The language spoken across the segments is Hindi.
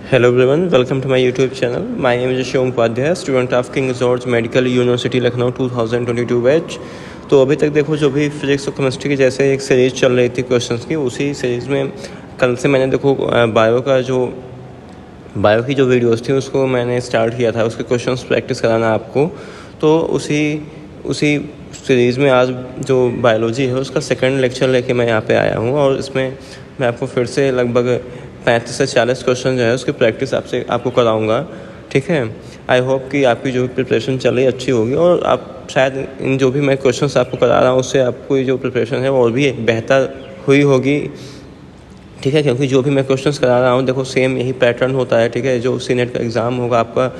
Hello everyone, welcome to my YouTube channel. My name is Shivam Upadhyay, student of King George Medical University Lucknow 2022 batch. तो अभी तक देखो जो भी फिजिक्स और केमिस्ट्री की जैसे एक सीरीज़ चल रही थी क्वेश्चंस की, उसी सीरीज़ में कल से मैंने देखो बायो की जो वीडियोस थी उसको मैंने स्टार्ट किया था, उसके क्वेश्चंस प्रैक्टिस कराना आपको। तो उसी सीरीज़ में आज जो बायोलॉजी है उसका सेकंड लेक्चर लेके मैं यहाँ पे आया हूँ, और इसमें मैं आपको फिर से लगभग 35 से 40 क्वेश्चन जो है उसकी प्रैक्टिस आपको कराऊंगा। ठीक है, आई होप कि आपकी जो प्रिपरेशन चल रही अच्छी होगी, और आप शायद इन जो भी मैं क्वेश्चंस आपको करा रहा हूँ उससे आपको जो प्रिपरेशन है और भी बेहतर हुई होगी। ठीक है, क्योंकि जो भी मैं क्वेश्चंस करा रहा हूँ देखो सेम यही पैटर्न होता है। ठीक है, जो सीनेट का एग्ज़ाम होगा आपका,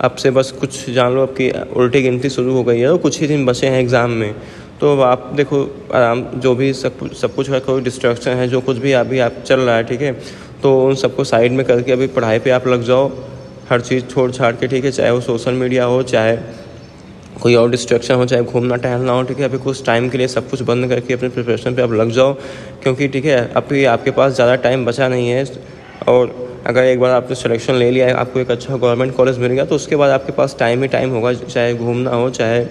आपसे बस कुछ जान लो आपकी उल्टी गिनती शुरू हो गई है और कुछ ही दिन बचे हैं एग्ज़ाम में। तो आप देखो आराम जो भी सब कुछ है, कोई डिस्ट्रैक्शन है, जो कुछ भी अभी आप चल रहा है, ठीक है, तो उन सबको साइड में करके अभी पढ़ाई पे आप लग जाओ, हर चीज़ छोड़ छाड़ के। ठीक है, चाहे वो सोशल मीडिया हो, चाहे कोई और डिस्ट्रैक्शन हो, चाहे घूमना टहलना हो। ठीक है, अभी कुछ टाइम के लिए सब कुछ बंद करके अपने प्रिपरेशन पे आप लग जाओ, क्योंकि ठीक है अभी आपके पास ज़्यादा टाइम बचा नहीं है। और अगर एक बार आपने सिलेक्शन ले लिया है, आपको एक अच्छा गवर्नमेंट कॉलेज मिल गया, तो उसके बाद आपके पास टाइम ही टाइम होगा, चाहे घूमना हो, चाहे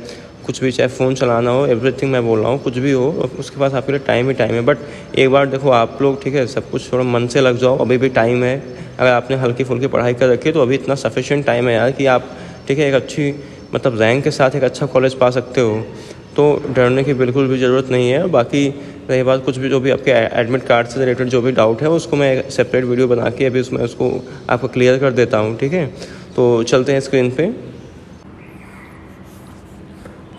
कुछ भी, चाहे फ़ोन चलाना हो, एवरीथिंग मैं बोल रहा हूँ, कुछ भी हो, उसके पास आपके लिए टाइम ही टाइम है। बट एक बार देखो आप लोग, ठीक है, सब कुछ थोड़ा मन से लग जाओ, अभी भी टाइम है। अगर आपने हल्की फुल्की पढ़ाई कर रखी है तो अभी इतना सफिशिएंट टाइम है यार कि आप, ठीक है, एक अच्छी मतलब रैंक के साथ एक अच्छा कॉलेज पा सकते हो। तो डरने की बिल्कुल भी ज़रूरत नहीं है। बाकी रही बात कुछ भी जो भी आपके एडमिट कार्ड से रिलेटेड जो भी डाउट है उसको मैं एक सेपरेट वीडियो बना के अभी उसमें उसको आपको क्लियर कर देता हूँ। ठीक है, तो चलते हैं स्क्रीन पे।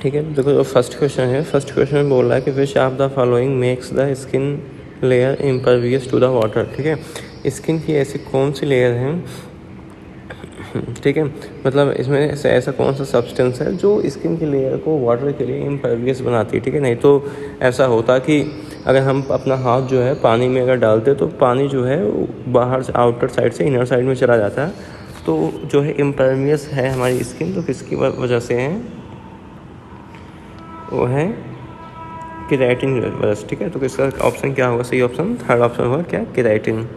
ठीक है, देखो जो फर्स्ट क्वेश्चन है, फर्स्ट क्वेश्चन में बोल रहा है कि which of the following makes the skin layer impervious to the water. ठीक है, स्किन की ऐसी कौन सी लेयर है, ठीक है, मतलब इसमें ऐसा कौन सा सब्सटेंस है जो स्किन की लेयर को वाटर के लिए इम्परवियस बनाती है। ठीक है, नहीं तो ऐसा होता कि अगर हम अपना हाथ जो है पानी में अगर डालते तो पानी जो है बाहर से आउटर साइड से इनर साइड में चला जाता है। तो जो है इम्परवियस है हमारी स्किन, तो किसकी वजह से है, वो है केराटिन वजह से। ठीक है, तो इसका ऑप्शन क्या होगा, सही ऑप्शन थर्ड ऑप्शन होगा क्या, केराटिन।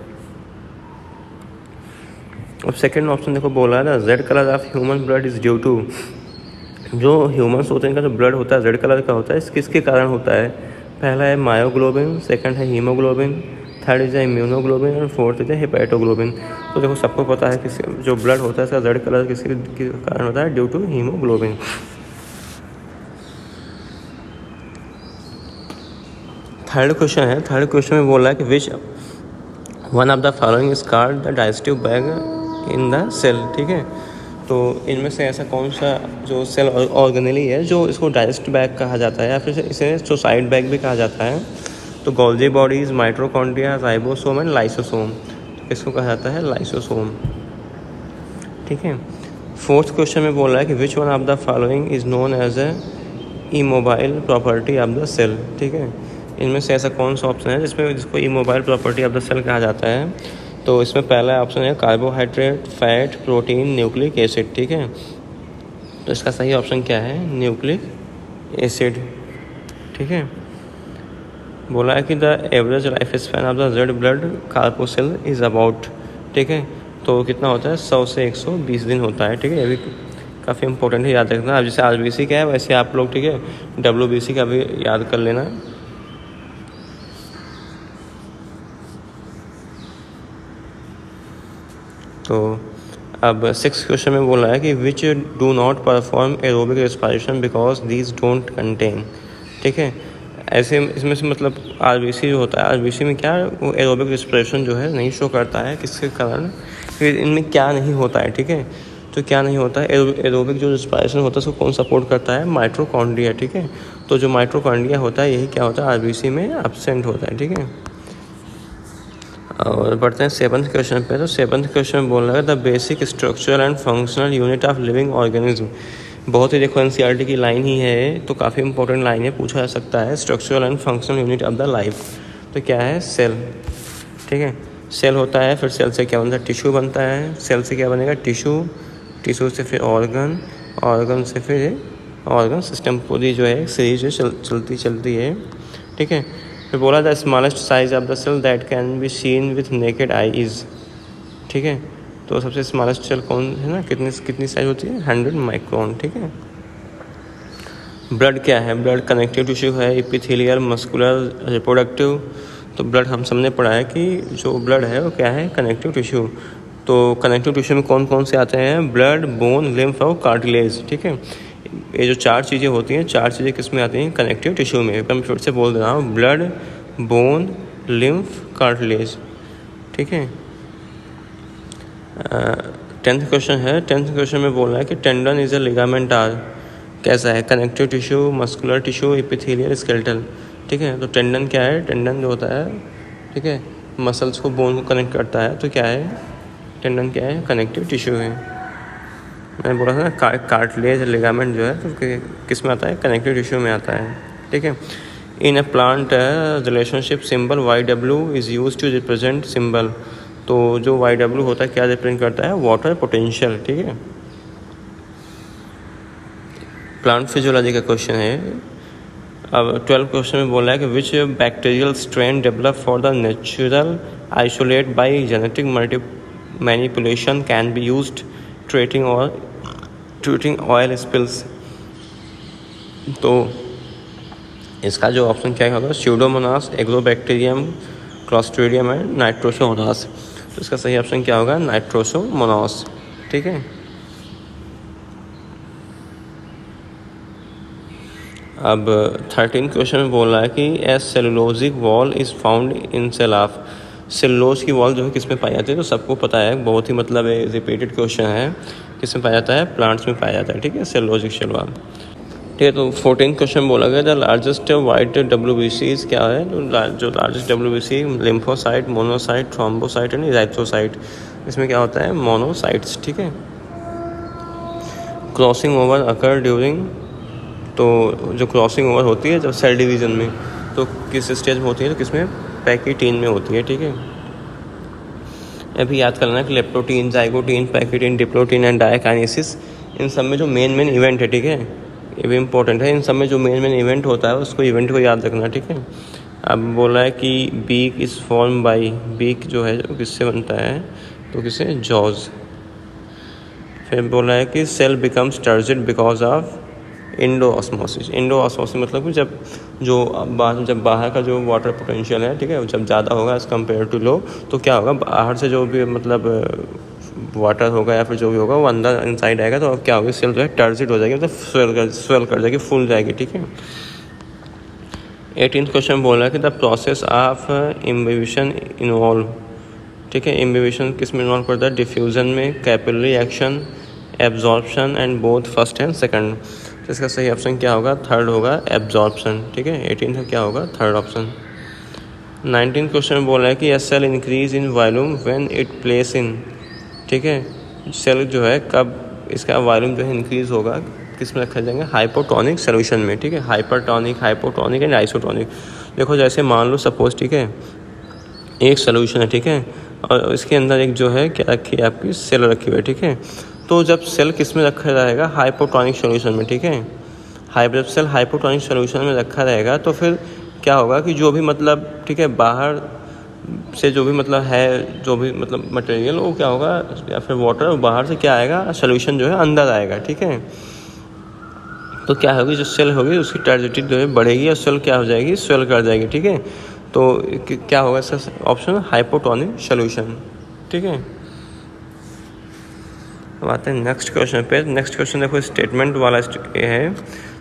अब सेकंड ऑप्शन देखो बोला है ना, red colour of human blood is due to, जो ह्यूमन्स होते हैं इनका जो ब्लड होता है रेड कलर का होता है, किसके कारण होता है। पहला है मायोग्लोबिन, सेकंड है हीमोग्लोबिन, थर्ड इज इम्यूनोग्लोबिन, और फोर्थ इज हेपेटोग्लोबिन। तो देखो सबको पता है कि जो ब्लड होता है इसका रेड कलर किसके कारण होता है, due to haemoglobin. Third question है, थर्ड क्वेश्चन में बोल रहा है कि which one of the following is called the digestive bag in the cell. ठीक है, तो इनमें से ऐसा कौन सा जो सेल ऑर्गेनेली है जो इसको डाइजेस्ट बैग कहा जाता है, या फिर इसे सुसाइड बैग भी कहा जाता है। तो Golgi bodies, mitochondria, ribosome and lysosome. तो किसको कहा जाता है, लाइसोसोम। ठीक है, फोर्थ क्वेश्चन में बोल रहा है कि which one of the following is known as a immobile property of the cell. ठीक है, इनमें से ऐसा कौन सा ऑप्शन है जिसको immobile property of the cell कहा जाता है। तो इसमें पहला ऑप्शन है carbohydrate, fat, protein, nucleic acid. ठीक है, तो इसका सही ऑप्शन क्या है, न्यूक्लिक एसिड। ठीक है, बोला है कि the average life span of the red blood corpuscle is about. ठीक है, तो कितना होता है, 100 से 120 दिन होता है। ठीक है, ये भी काफ़ी इंपॉर्टेंट है, याद रखना। अब जैसे RBC का है वैसे आप लोग, ठीक है, WBC का भी याद कर लेना। तो अब सिक्स क्वेश्चन में बोला है कि which do not perform aerobic respiration because these don't contain. ठीक है, ऐसे इसमें से मतलब RBC जो होता है, RBC में क्या वो एरोबिक रेस्पिरेशन जो है नहीं शो करता है, किसके कारण, फिर इनमें क्या नहीं होता है। ठीक है, तो क्या नहीं होता है, एरोबिक जो रेस्पिरेशन होता है उसको कौन सपोर्ट करता है, माइटोकॉन्ड्रिया। ठीक है, तो जो माइटोकॉन्ड्रिया होता है यही क्या होता है, RBC में एब्सेंट होता है। ठीक है, और बढ़ते हैं सेवन्थ क्वेश्चन पे। तो सेवन्थ क्वेश्चन में बोल रहा है the basic structural and functional unit of living organism. बहुत ही देखो NCERT की लाइन ही है, तो काफ़ी इंपॉर्टेंट लाइन है, पूछा जा सकता है। Structural and functional unit of the life, तो क्या है, सेल। ठीक है, सेल होता है, फिर सेल से क्या बनता है, टिश्यू बनता है। सेल से क्या बनेगा, टिश्यू, टिश्यू से फिर ऑर्गन, ऑर्गन से फिर ऑर्गन सिस्टम। पूरी जो है सीरीज चलती है। ठीक है, फिर बोला the smallest size of the cell that can be seen with naked eye is. ठीक है, तो सबसे स्मॉलेस्ट सेल कौन है ना, कितनी साइज होती है, 100 माइक्रोन, ठीक है। ब्लड क्या है, ब्लड कनेक्टिव टिश्यू है, एपिथेलियल, मस्कुलर, रिप्रोडक्टिव। तो ब्लड हम सबने पढ़ा है कि जो ब्लड है वो क्या है, कनेक्टिव टिश्यू। तो कनेक्टिव टिश्यू में कौन कौन से आते हैं, ब्लड, बोन, लिम्फ और कार्टिलेज, ठीक है। ये जो 4 चीज़ें होती हैं, 4 चीज़ें किस में आती हैं, कनेक्टिव टिश्यू में। मैं फिर से बोल दे रहा हूँ, ब्लड, बोन, लिम्फ, कार्टिलेज, ठीक है। 10th क्वेश्चन है, 10th क्वेश्चन में बोल रहा है कि tendon is a ligament or, कैसा है, connective tissue, muscular tissue, epithelial, skeletal, ठीक है। तो टेंडन क्या है, टेंडन जो होता है, ठीक है, मसल्स को, बोन को कनेक्ट करता है, तो क्या है, टेंडन क्या है, कनेक्टिव टिश्यू है। मैंने बोला था ना कार्टिलेज, लिगामेंट जो है तो किस में आता है, कनेक्टिव टिश्यू में आता है, ठीक है। In a plant relationship symbol YW is use to represent symbol. तो जो YW होता है क्या रिप्रेजेंट करता है, वाटर पोटेंशियल, ठीक है। प्लांट फिजियोलॉजी का क्वेश्चन है। अब 12 क्वेश्चन में बोला है कि which bacterial strain develop for the natural isolate by genetic manipulation can be used treating oil spills. तो इसका जो ऑप्शन क्या होगा, Pseudomonas, Agrobacterium, Clostridium and Nitrosomonas. तो इसका सही ऑप्शन क्या होगा, नाइट्रोसोमोनास, ठीक है। अब 13 क्वेश्चन में बोल रहा है कि a cellulosic wall is found in cell of. Cellulose की वॉल जो है किस में पाई जाती है, तो सबको पता है, बहुत ही मतलब रिपीटेड क्वेश्चन है, किस में पाया जाता है, प्लांट्स में पाया जाता है, ठीक है, सेलुलोजिक सेल वॉल, ठीक है। तो 14 क्वेश्चन बोला गया द लार्जेस्ट वाइट WBCs क्या है, जो largest WBC, lymphocyte, monocyte, thrombocyte and erythrocyte. इसमें क्या होता है, मोनोसाइट्स, ठीक है। क्रॉसिंग ओवर अकर ड्यूरिंग, तो जो क्रॉसिंग ओवर होती है जब सेल डिवीज़न में, तो किस स्टेज में होती है, तो किसमें, पैकिटीन में होती है, ठीक है। अभी याद करना है कि leptotene, zygotene, pachytene, diplotene and diakinesis, इन सब में जो मेन इवेंट है, ठीक है, ये भी इम्पोर्टेंट है, इन सब में जो मेन इवेंट होता है उसको इवेंट को याद रखना, ठीक है। अब बोला है कि beak is form by, beak जो है जो किससे बनता है, तो किससे, जॉज। फिर बोला है कि cell becomes turgid because of endosmosis. Endosmosis मतलब कि जब बाहर का जो वाटर पोटेंशियल है, ठीक है, जब ज़्यादा होगा एज़ कम्पेयर टू लो, तो क्या होगा, बाहर से जो भी मतलब वाटर होगा या फिर जो भी होगा वो अंदर इनसाइड आएगा, तो अब क्या होगा, सेल जो है टर्जिड हो जाएगी, मतलब स्वेल कर जाएगी, फूल जाएगी, ठीक है। 18th क्वेश्चन बोल रहा है कि the process of imbibition involve, ठीक है। इम्बिबिशन किस में इन्वॉल्व करता है, डिफ्यूज़न में, capillary action, absorption and both first and second. तो इसका सही ऑप्शन क्या होगा, थर्ड होगा, एब्जॉर्प्शन, ठीक है। 18 का क्या होगा, थर्ड ऑप्शन। 19 क्वेश्चन में बोल रहा है कि a cell increase in volume when it place in, ठीक है, सेल जो है कब इसका वॉल्यूम जो है इंक्रीज होगा, किस में रखा जाएंगे, हाइपोटोनिक सोल्यूशन में, ठीक है। Hypertonic, hypotonic and isotonic. देखो जैसे मान लो सपोज, ठीक है, एक सोल्यूशन है, ठीक है, और इसके अंदर एक जो है क्या रखी है, आपकी सेल रखी हुई है, ठीक है। तो जब सेल किस में रखा रहेगा, हाइपोटोनिक सोल्यूशन में, ठीक है। जब सेल हाइपोटोनिक सोल्यूशन में रखा रहेगा तो फिर क्या होगा कि जो भी मतलब, ठीक है, बाहर से जो भी मतलब है, जो भी मतलब मटेरियल, वो क्या होगा, या फिर वाटर बाहर से क्या आएगा, सोल्यूशन जो है अंदर आएगा, ठीक है। तो क्या होगी, जो सेल होगी उसकी टर्जिडिटी जो है बढ़ेगी और सेल क्या हो जाएगी, स्वेल कर जाएगी, ठीक है। तो क्या होगा इसका ऑप्शन, हाइपोटोनिक सोल्यूशन, ठीक है। अब आते हैं नेक्स्ट क्वेश्चन पे। नेक्स्ट क्वेश्चन देखो स्टेटमेंट वाला है,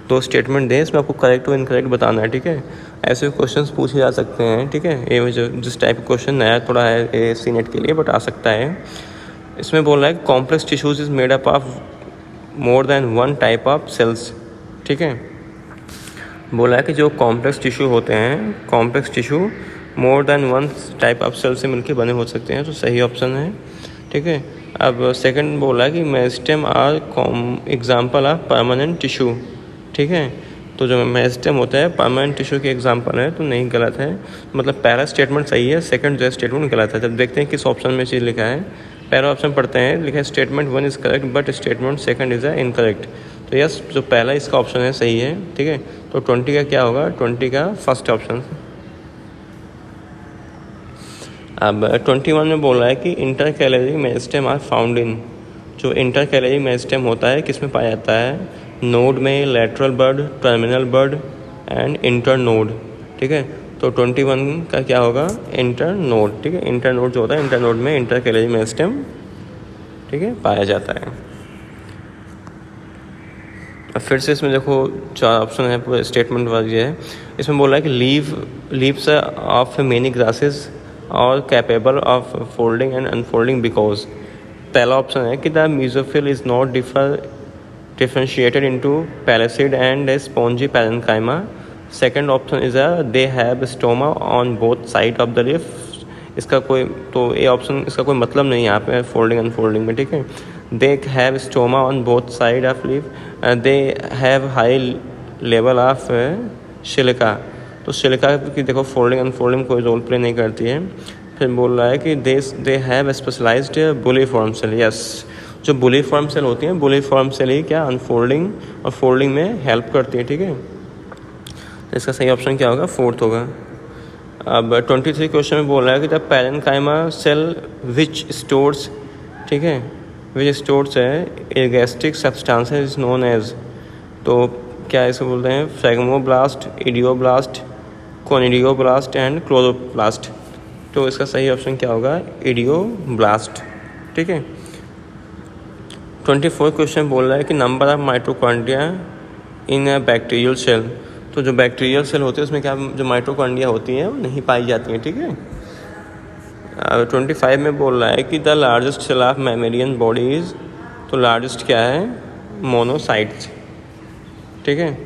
2 स्टेटमेंट दें, इसमें आपको करेक्ट और इनकरेक्ट बताना है, ठीक है। ऐसे क्वेश्चंस पूछे जा सकते हैं, ठीक है। ये जो जिस टाइप का क्वेश्चन नया थोड़ा है सीनेट के लिए, बट आ सकता है। इसमें बोल रहा है complex tissues is made up of more than 1 type of cells, ठीक है। बोला है कि जो कॉम्प्लेक्स टिश्यू होते हैं, complex tissue more than 1 type of cell से मिलकर बने हो सकते हैं, तो सही ऑप्शन है, ठीक है। अब सेकंड बोला है कि meristem are example of permanent tissue, ठीक है। तो जो मेरिस्टेम होता है परमानेंट टिश्यू के एग्जाम्पल है, तो नहीं, गलत है। मतलब पहला स्टेटमेंट सही है, सेकंड जो स्टेटमेंट गलत है। जब देखते हैं किस ऑप्शन में चीज़ लिखा है, पहला ऑप्शन पढ़ते हैं, लिखा है statement 1 is correct but statement second is incorrect. तो यस, जो पहला इसका ऑप्शन है सही है, ठीक है। तो 20 का क्या होगा, 20 का फर्स्ट ऑप्शन। अब 21 में बोल रहा है कि intercalary meristem are found in, जो इंटर कैलरी मेरिस्टेम होता है किस में पाया जाता है, नोड में, lateral bud, terminal bud and internode, ठीक है। तो 21 का क्या होगा, इंटर नोड, ठीक है। इंटर नोड जो होता है, इंटर नोड में इंटर कैलरी मेरिस्टेम, ठीक है, पाया जाता है। अब फिर से इसमें देखो 4 ऑप्शन है, पूरा स्टेटमेंट वाइज है। इसमें बोल रहा है कि leaves of many grasses are capable of folding and unfolding because, पहला ऑप्शन है कि the mesophyll is not differentiated into palisade and spongy parenchyma. Second option is they have stoma on both side of the leaf. इसका कोई, तो ये ऑप्शन इसका कोई मतलब नहीं है यहाँ पे फोल्डिंग अनफोल्डिंग में, ठीक है। They have stoma on both side of leaf, they have high level of silica. तो सिलिका की देखो फोल्डिंग अनफोल्डिंग कोई रोल प्ले नहीं करती है। फिर बोल रहा है कि they have specialised bulliform cell. Yes, जो बुलिफॉर्म सेल होती हैं, बुलिफॉर्म सेल ही क्या अनफोल्डिंग और फोल्डिंग में हेल्प करती है, ठीक है। तो इसका सही ऑप्शन क्या होगा, 4th होगा। अब 23 क्वेश्चन में बोल रहा है कि the parenchyma cell which stores, ठीक है, विच स्टोर्स है ergastic substances is known as, तो क्या इसे बोलते हैं, phragmoblast, idioblast, conidioblast and chloroplast. तो इसका सही ऑप्शन क्या होगा, इडियोब्लास्ट, ठीक है। 24 क्वेश्चन बोल रहा है कि number of mitochondria in a bacterial cell. तो जो बैक्टीरियल सेल होते हैं उसमें क्या जो माइटोकॉन्ड्रिया होती हैं वो नहीं पाई जाती हैं, ठीक है। 25 में बोल रहा है कि the largest cell of mammalian bodies, तो लार्जेस्ट क्या है, मोनोसाइट्स, ठीक है।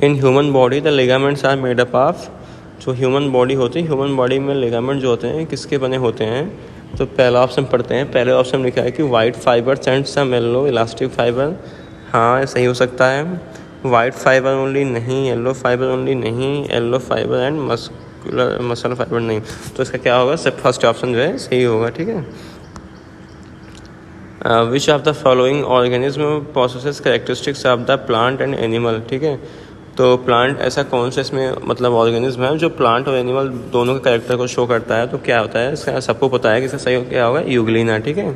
In human body the ligaments are made up of, जो ह्यूमन बॉडी होती है, ह्यूमन बॉडी में लिगामेंट जो होते हैं किसके बने होते हैं, तो पहला ऑप्शन पढ़ते हैं। पहले ऑप्शन लिखा है कि white fibre and some yellow elastic fibre, हाँ सही हो सकता है। वाइट फाइबर ओनली नहीं, येलो फाइबर ओनली नहीं, yellow fibre and muscle fibre नहीं। तो इसका क्या होगा, सब फर्स्ट ऑप्शन जो है सही होगा, ठीक है। विच of the following organism processes characteristics of the plant and animal, ठीक है। तो प्लांट ऐसा कौन सा इसमें मतलब ऑर्गेनिज्म है जो प्लांट और एनिमल दोनों के कैरेक्टर को शो करता है, तो क्या होता है, इसका सबको पता है कि इसका सही क्या होगा, यूग्लिना, ठीक है।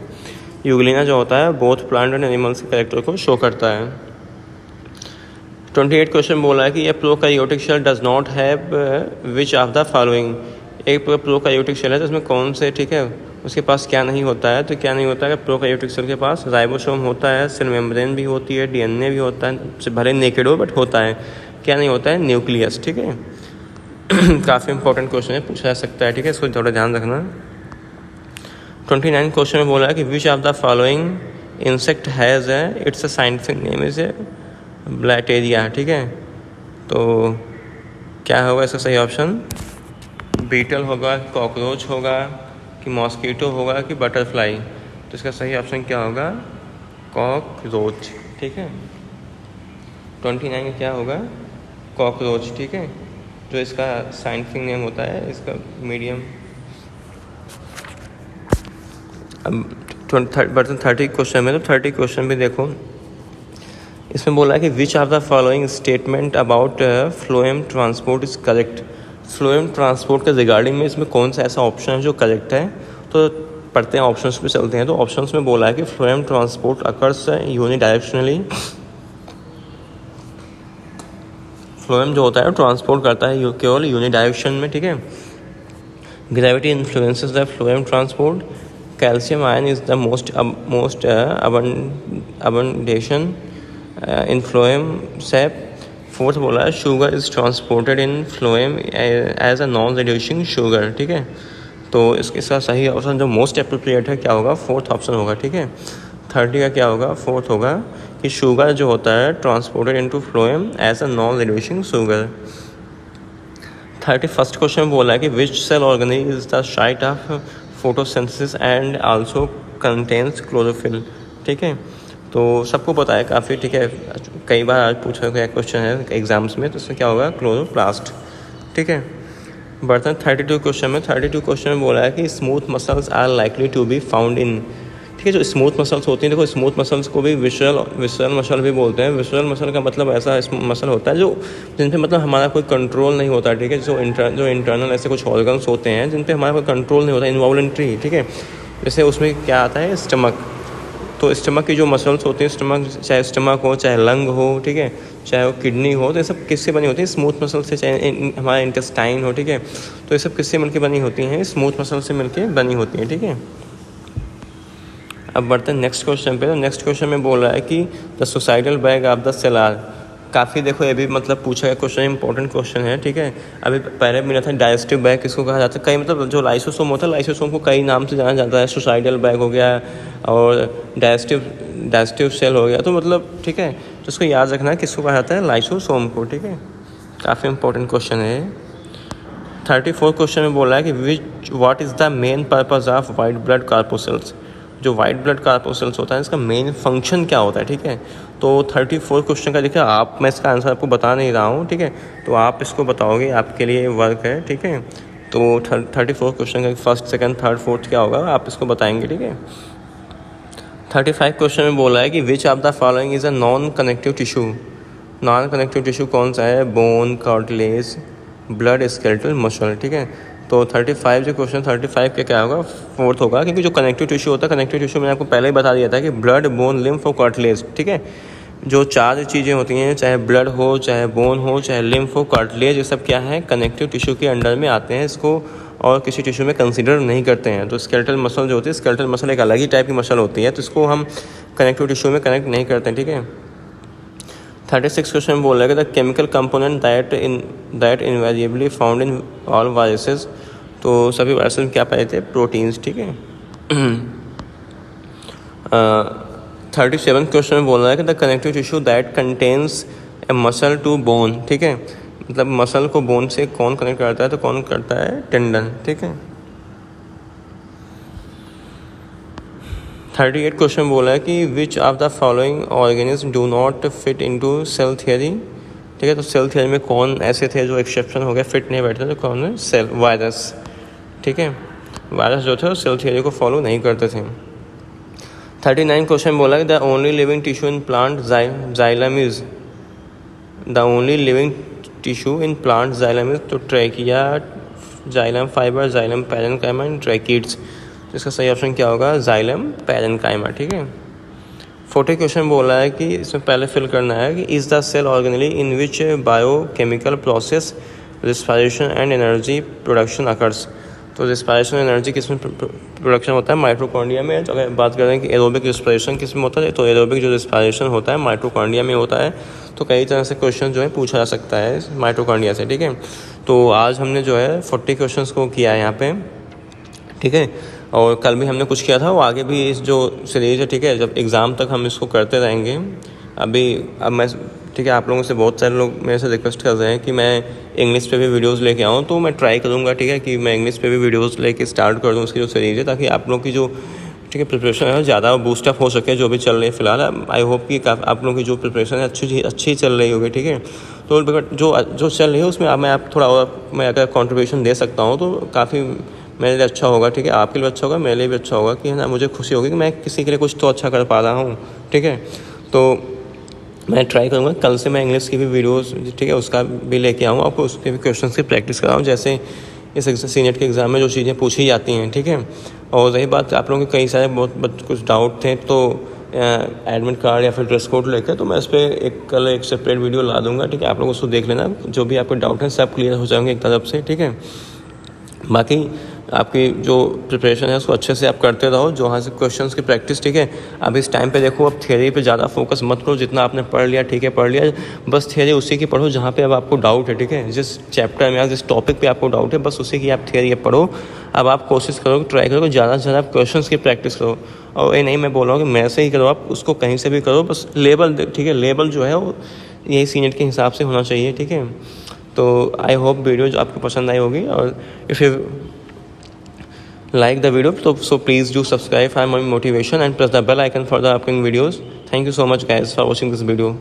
यूग्लिना जो होता है बोथ प्लांट एंड एनिमल्स के कैरेक्टर को शो करता है। 28 क्वेश्चन बोला है कि ये prokaryotic cell does not have which of the following, एक प्रोकैरियोटिक सेल है तो उसमें कौन से, ठीक है, उसके पास क्या नहीं होता है, तो क्या नहीं होता है, प्रोकैरियोटिक सेल के पास राइबोसोम होता है, सेल मेम्ब्रेन भी होती है, डीएनए भी होता है, भले नेकेड हो बट होता है, क्या नहीं होता है, न्यूक्लियस, ठीक है। काफ़ी इंपॉर्टेंट क्वेश्चन है, पूछा जा सकता है, ठीक है, इसको थोड़ा ध्यान रखना। 29 क्वेश्चन में बोला है कि which of the following insect has है its a scientific name is Blattaria, ठीक है। तो क्या होगा इसका सही ऑप्शन, बीटल होगा, कॉकरोच होगा, कि मॉस्कीटो होगा, कि बटरफ्लाई। तो इसका सही ऑप्शन क्या होगा, कॉकरोच, ठीक है। 29 में क्या होगा, कॉकरोच, ठीक है, जो इसका साइंटिफिक नेम होता है, इसका मीडियम। अब 30 क्वेश्चन में, तो 30 क्वेश्चन भी देखो, इसमें बोला है कि which of the following statement about phloem transport is correct. Phloem transport के रिगार्डिंग में इसमें कौन सा ऐसा ऑप्शन है जो करेक्ट है, तो पढ़ते हैं, ऑप्शंस पे चलते हैं। तो ऑप्शंस में बोला है कि phloem transport occurs unidirectionally, phloem जो होता है ट्रांसपोर्ट करता है केवल यूनिडायरेक्शन में, ठीक है। Gravity influences the phloem transport, calcium ion is the most abundance in phloem sap. Fourth बोला है sugar is transported in phloem as a non reducing sugar, ठीक है। तो इसका सही ऑप्शन जो मोस्ट अप्रोप्रिएट है क्या होगा, 4th ऑप्शन होगा, ठीक है। 30 का क्या होगा, 4th होगा कि शुगर जो होता है transported into phloem as a non reducing sugar. 31st question बोला है कि which cell organism is the site of photosynthesis and also contains chlorophyll, ठीक है। तो सबको पता है काफ़ी, ठीक है, कई बार आज पूछा गया क्वेश्चन है एग्जाम्स में, तो इसमें क्या होगा, क्लोरोप्लास्ट, ठीक है। बर्तन 32 क्वेश्चन में, 32 क्वेश्चन में बोला है कि smooth muscles are likely to be found in, ठीक है। जो स्मूथ मसल्स होती हैं, देखो स्मूथ मसल्स को भी विसरल मसल भी बोलते हैं। विसरल मसल का मतलब ऐसा मसल होता है जो जिन पे मतलब हमारा कोई कंट्रोल नहीं होता, ठीक है। जो इंटरनल ऐसे कुछ ऑर्गन्स होते हैं जिन पे हमारा कोई कंट्रोल नहीं होता, इनवॉल्यूंटरी, ठीक है। जैसे उसमें क्या आता है, स्टमक। तो स्टमक की जो मसल्स होती हैं, चाहे स्टमक हो, चाहे लंग हो, ठीक है, चाहे वो किडनी हो, तो ये सब किससे बनी होती है, स्मूथ मसल से। चाहे हमारा इंटेस्टाइन हो, ठीक है, तो ये सब किससे मिलके बनी होती हैं, स्मूथ मसल से मिलके बनी होती हैं, ठीक है। अब बढ़ते हैं नेक्स्ट क्वेश्चन पे। तो नेक्स्ट क्वेश्चन में बोल रहा है कि the suicidal bag of the cell are. काफ़ी देखो ये भी मतलब पूछा गया क्वेश्चन, इंपॉर्टेंट क्वेश्चन है, ठीक है। अभी पहले मिला था डाइजेस्टिव बैग किसको कहा जाता है, कई मतलब जो लाइसोसोम होता है, लाइसोसोम को कई नाम से जाना जाता है। सुसाइडल बैग हो गया और डाइजेस्टिव सेल हो गया, तो मतलब ठीक है। तो इसको याद रखना है किसको कहा जाता है, लाइसोसोम को, ठीक है। काफ़ी इंपॉर्टेंट क्वेश्चन है। 34 क्वेश्चन में बोला है कि what is the main purpose of white blood corpuscles. जो वाइट ब्लड कार्पोसेल्स होता है इसका मेन फंक्शन क्या होता है, ठीक है। तो 34 क्वेश्चन का देखिए, मैं इसका आंसर आपको बता नहीं रहा हूँ, ठीक है, तो आप इसको बताओगे, आपके लिए वर्क है, ठीक है। तो 34 क्वेश्चन का फर्स्ट, सेकंड, थर्ड, फोर्थ क्या होगा आप इसको बताएंगे, ठीक है। 35 क्वेश्चन में बोला है कि which of the following is a non connective tissue. Non connective tissue कौन सा है, bone, cartilage, blood, skeletal muscle, ठीक है। तो 35 जो क्वेश्चन 35 का क्या होगा, फोर्थ होगा, क्योंकि जो कनेक्टिव टिश्यू होता है, कनेक्टिव टिश्यू मैंने आपको पहले ही बता दिया था कि ब्लड, बोन, लिम्फ और कार्टिलेज, ठीक है। जो चार चीज़ें होती हैं, चाहे ब्लड हो, चाहे बोन हो, चाहे लिम्फ हो, कार्टिलेज, ये सब क्या है, कनेक्टिव टिश्यू के अंडर में आते हैं। इसको और किसी टिश्यू में कंसीडर नहीं करते हैं। तो स्केलेटल मसल जो होती है, स्केलेटल मसल एक अलग ही टाइप की मसल होती है, तो इसको हम कनेक्टिव टिश्यू में कनेक्ट नहीं करते हैं, ठीक है। 36 क्वेश्चन में बोल रहा है कि the chemical component that invariably found in all viruses. तो सभी वायरसेस में क्या पाए थे, प्रोटीन्स, ठीक है। 37 क्वेश्चन में बोल रहा है कि the connective tissue that contains a muscle to bone, ठीक है। मतलब मसल को बोन से कौन कनेक्ट करता है, तो कौन करता है, टेंडन, ठीक है। 38 क्वेश्चन बोला है कि which of the following organism do not fit into cell theory, ठीक है। तो सेल थियरी में कौन ऐसे थे जो एक्सेप्शन हो गए, फिट नहीं बैठते, तो कौन है, सेल वायरस, ठीक है। वायरस जो थे वो सेल थियरी को फॉलो नहीं करते थे। 39 क्वेश्चन बोला है the only living tissue in plant xylem is. The only living tissue in plant xylem is. तो trachea, xylem fibre, xylem parenchyma and tracheids. इसका सही ऑप्शन क्या होगा, जाइलम पैरेन्काइमा, ठीक है। 40 क्वेश्चन बोला है कि इसमें पहले फिल करना है कि is the cell organelle in which biochemical process respiration and energy production occurs. तो रिस्पायरेशन एनर्जी किस में प्रोडक्शन होता है, माइटोकॉन्ड्रिया में। तो अगर बात करें कि एरोबिक रिस्पायरेशन किस में होता है, तो एरोबिक जो रिस्पायरेशन होता है माइटोकॉन्ड्रिया में होता है। तो कई तरह से क्वेश्चन जो है पूछा जा सकता है माइटोकॉन्ड्रिया से, ठीक है। तो आज हमने जो है 40 क्वेश्चन को किया है यहाँ पे, ठीक है। और कल भी हमने कुछ किया था, वो आगे भी इस जो सीरीज़ है, ठीक है, जब एग्ज़ाम तक हम इसको करते रहेंगे। अब मैं, ठीक है, आप लोगों से बहुत सारे लोग मेरे से रिक्वेस्ट कर रहे हैं कि मैं इंग्लिश पे भी वीडियोस लेके आऊँ, तो मैं ट्राई करूँगा, ठीक है, कि मैं इंग्लिश पे भी वीडियोस लेके स्टार्ट कर दूँ उसकी जो सीरीज़ है, ताकि आप लोग की जो, ठीक है, प्रिपरेशन है ज़्यादा बूस्टअप हो सके जो भी चल रही है फिलहाल। आई होप कि आप लोगों की जो प्रिपरेशन है अच्छी चल रही होगी, ठीक है। तो जो चल रही है उसमें मैं आप थोड़ा और मैं अगर कॉन्ट्रीब्यूशन दे सकता हूँ तो काफ़ी मेरे लिए अच्छा होगा, ठीक है। आपके लिए अच्छा होगा, मेरे लिए भी अच्छा होगा, कि है ना, मुझे खुशी होगी कि मैं किसी के लिए कुछ तो अच्छा कर पा रहा हूँ, ठीक है। तो मैं ट्राई करूँगा कल से मैं इंग्लिश की भी वीडियोस, ठीक है, उसका भी लेके आऊँ, आपको उसके भी क्वेश्चन की प्रैक्टिस कराऊँ, जैसे इस सीनेट के एग्ज़ाम में जो चीज़ें पूछी जाती हैं, ठीक है। और रही बात आप लोगों के कई सारे बहुत कुछ डाउट थे, तो एडमिट कार्ड या फिर ड्रेस कोड लेकर, तो मैं इस पर कल एक सेपरेट वीडियो ला दूँगा, ठीक है। आप लोग उसको देख लेना, जो भी आपके डाउट हैं सब क्लियर हो जाएंगे एक तरफ से, ठीक है। बाकी आपकी जो प्रिपरेशन है उसको अच्छे से आप करते रहो, जो वहाँ से क्वेश्चंस की प्रैक्टिस, ठीक है। अब इस टाइम पे देखो, अब थियरी पे ज़्यादा फोकस मत करो, जितना आपने पढ़ लिया, ठीक है, पढ़ लिया, बस थियरी उसी की पढ़ो जहाँ पे अब आपको डाउट है, ठीक है। जिस चैप्टर में या जिस टॉपिक पे आपको डाउट है, बस उसी की आप थियरी पढ़ो। अब आप कोशिश करो, ट्राई करो, ज़्यादा से ज़्यादा क्वेश्चन की प्रैक्टिस करो। और ये नहीं मैं बोल रहा हूँ कि मैं से ही करो, आप उसको कहीं से भी करो, बस लेवल, ठीक है, लेवल जो है वो यही सीनेट के हिसाब से होना चाहिए, ठीक है। तो आई होप वीडियो जो आपको पसंद आई होगी, और if you like the video, so please do subscribe for more motivation and press the bell icon for the upcoming videos. Thank you so much guys for watching this video.